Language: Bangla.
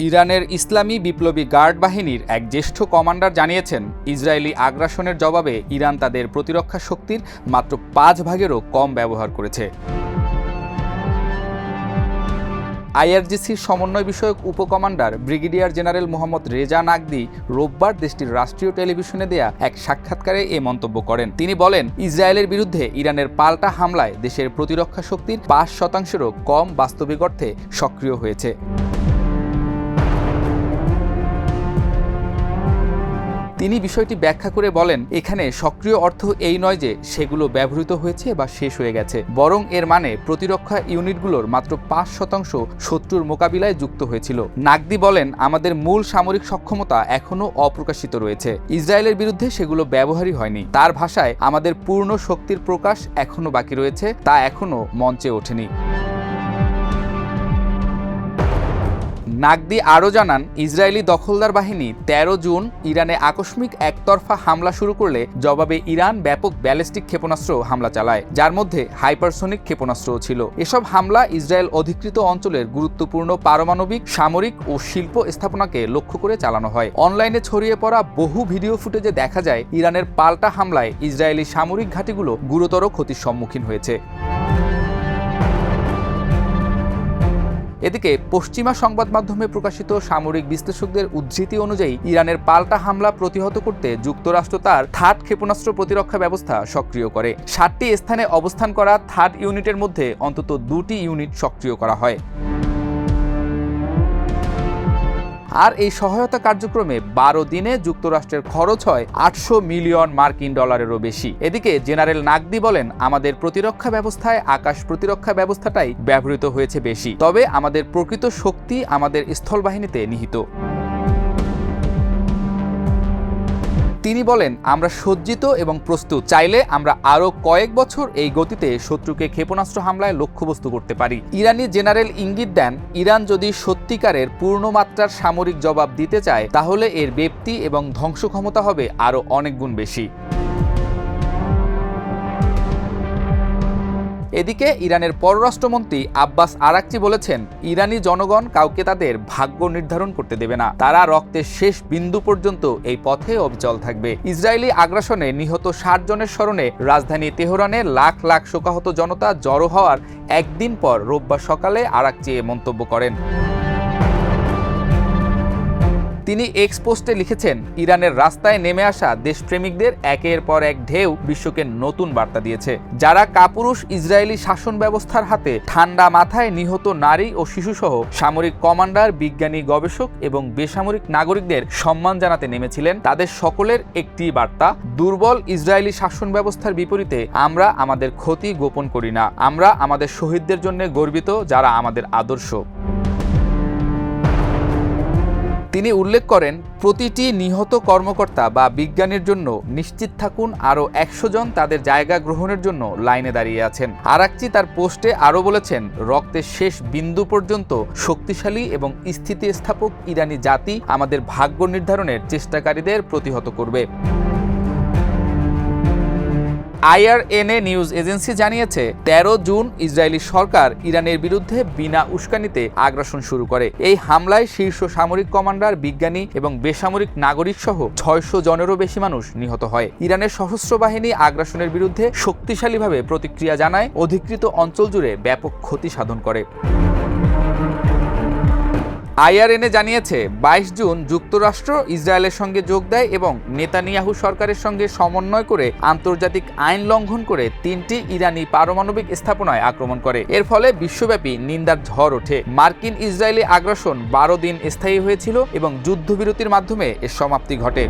ইরানের ইসলামী বিপ্লবী গার্ড বাহিনীর এক জ্যেষ্ঠ কমান্ডার জানিয়েছেন, ইসরায়েলি আগ্রাসনের জবাবে ইরান তাদের প্রতিরক্ষা শক্তির মাত্র ৫ ভাগেরও কম ব্যবহার করেছে। আইআরজিসির সমন্বয় বিষয়ক উপকমান্ডার brigadier general Mohammad Reza Naqdi রোববার দেশটির রাষ্ট্রীয় টেলিভিশনে দেয়া এক সাক্ষাৎকারে এ মন্তব্য করেন। তিনি বলেন, ইসরায়েলের বিরুদ্ধে ইরানের পাল্টা হামলায় দেশের প্রতিরক্ষা শক্তির ৫%-রও কম বাস্তবিক অর্থে সক্রিয় হয়েছে। তিনি বিষয়টি ব্যাখ্যা করে বলেন, এখানে সক্রিয় অর্থ এই নয় যে সেগুলো ব্যবহৃত হয়েছে বা শেষ হয়ে গেছে, বরং এর মানে প্রতিরক্ষা ইউনিটগুলোর মাত্র ৫% শত্রুর মোকাবিলায় যুক্ত হয়েছিল। নাকদি বলেন, আমাদের মূল সামরিক সক্ষমতা এখনও অপ্রকাশিত রয়েছে, ইসরায়েলের বিরুদ্ধে সেগুলো ব্যবহারই হয়নি। তার ভাষায়, আমাদের পূর্ণ শক্তির প্রকাশ এখনও বাকি রয়েছে, তা এখনও মঞ্চে ওঠেনি। নাকদি আরও জানান, ইসরায়েলি দখলদার বাহিনী ১৩ জুন ইরানে আকস্মিক একতরফা হামলা শুরু করলে জবাবে ইরান ব্যাপক ব্যালিস্টিক ক্ষেপণাস্ত্র হামলা চালায়, যার মধ্যে হাইপারসোনিক ক্ষেপণাস্ত্রও ছিল। এসব হামলা ইসরায়েল অধিকৃত অঞ্চলের গুরুত্বপূর্ণ পারমাণবিক, সামরিক ও শিল্প স্থাপনাকে লক্ষ্য করে চালানো হয়। অনলাইনে ছড়িয়ে পড়া বহু ভিডিও ফুটেজে দেখা যায়, ইরানের পাল্টা হামলায় ইসরায়েলি সামরিক ঘাঁটিগুলো গুরুতর ক্ষতির সম্মুখীন হয়েছে। এদিকে পশ্চিমা সংবাদ মাধ্যমে প্রকাশিত সামরিক বিশ্লেষকদের উদ্ধৃতি অনুযায়ী, ইরানের পাল্টা হামলা প্রতিহত করতে যুক্তরাষ্ট্র তার থার্ড ক্ষেপণাস্ত্র প্রতিরক্ষা ব্যবস্থা সক্রিয় করে। ৭টি স্থানে অবস্থান করা থার্ড ইউনিটের মধ্যে অন্তত 2টি ইউনিট সক্রিয় করা হয়। আর এই সহায়তা কার্যক্রমে ১২ দিনে যুক্তরাষ্ট্রের খরচ হয় $৮০০ মিলিয়ন বেশি। এদিকে জেনারেল নাকদি বলেন, আমাদের প্রতিরক্ষা ব্যবস্থায় আকাশ প্রতিরক্ষা ব্যবস্থাটাই ব্যবহৃত হয়েছে বেশি, তবে আমাদের প্রকৃত শক্তি আমাদের স্থলবাহিনীতে নিহিত। তিনি বলেন, আমরা সজ্জিত এবং প্রস্তুত, চাইলে আমরা আরও কয়েক বছর এই গতিতে শত্রুকে ক্ষেপণাস্ত্র হামলায় লক্ষ্যবস্তু করতে পারি। ইরানি জেনারেল ইঙ্গিত দেন, ইরান যদি সত্যিকারের পূর্ণমাত্রার সামরিক জবাব দিতে চায়, তাহলে এর ব্যাপ্তি এবং ধ্বংস ক্ষমতা হবে আরও অনেক গুণ বেশি। এদিকে ইরানের পররাষ্ট্রমন্ত্রী আব্বাস আরাকচি বলেছেন, ইরানি জনগণ কাউকে তাদের ভাগ্য নির্ধারণ করতে দেবে না, তারা রক্তের শেষ বিন্দু পর্যন্ত এই পথে অবিচল থাকবে। ইসরায়েলি আগ্রাসনে নিহত ৬০ জনের স্মরণে রাজধানী তেহরানে লাখ লাখ শোকাহত জনতা জড়ো হওয়ার একদিন পর রোববার সকালে আরাকচি এ মন্তব্য করেন। তিনি এক্স পোস্টে লিখেছেন, ইরানের রাস্তায় নেমে আসা দেশপ্রেমিকদের একের পর এক ঢেউ বিশ্বকে নতুন বার্তা দিয়েছে। যারা কাপুরুষ ইসরায়েলি শাসন ব্যবস্থার হাতে ঠান্ডা মাথায় নিহত নারী ও শিশুসহ সামরিক কমান্ডার, বিজ্ঞানী, গবেষক এবং বেসামরিক নাগরিকদের সম্মান জানাতে নেমেছিলেন, তাদের সকলের একটি বার্তা, দুর্বল ইসরায়েলি শাসন ব্যবস্থার বিপরীতে আমরা আমাদের ক্ষতি গোপন করি না, আমরা আমাদের শহীদদের জন্য গর্বিত, যারা আমাদের আদর্শ। তিনি উল্লেখ করেন, প্রতিটি নিহত কর্মকর্তা বা বিজ্ঞানীর জন্য নিশ্চিত থাকুন আরও ১০০ জন তাদের জায়গা গ্রহণের জন্য লাইনে দাঁড়িয়ে আছেন। আরাকচি তার পোস্টে আরও বলেছেন, রক্তের শেষ বিন্দু পর্যন্ত শক্তিশালী এবং স্থিতিস্থাপক ইরানি জাতি আমাদের ভাগ্য নির্ধারণের চেষ্টাকারীদের প্রতিহত করবে। আইআরএনএ নিউজ এজেন্সি জানিয়েছে, ১৩ জুন ইসরায়েলি সরকার ইরানের বিরুদ্ধে বিনা উস্কানিতে আগ্রাসন শুরু করে। এই হামলায় শীর্ষ সামরিক কমান্ডার, বিজ্ঞানী এবং বেসামরিক নাগরিক সহ ৬০০ জনেরও বেশি মানুষ নিহত হয়। ইরানের সশস্ত্র বাহিনী আগ্রাসনের বিরুদ্ধে শক্তিশালীভাবে প্রতিক্রিয়া জানায়, অধিকৃত অঞ্চল জুড়ে ব্যাপক ক্ষতি সাধন করে। আইআরএনএ জানিয়েছে, ২২ জুন যুক্তরাষ্ট্র ইসরায়েলের সঙ্গে যোগ দেয় এবং নেতানিয়াহু সরকারের সঙ্গে সমন্বয় করে আন্তর্জাতিক আইন লঙ্ঘন করে ৩টি ইরানি পারমাণবিক স্থাপনায় আক্রমণ করে। এর ফলে বিশ্বব্যাপী নিন্দার ঝড় ওঠে। মার্কিন ইসরায়েলি আগ্রাসন ১২ দিন স্থায়ী হয়েছিল এবং যুদ্ধবিরতির মাধ্যমে এর সমাপ্তি ঘটে।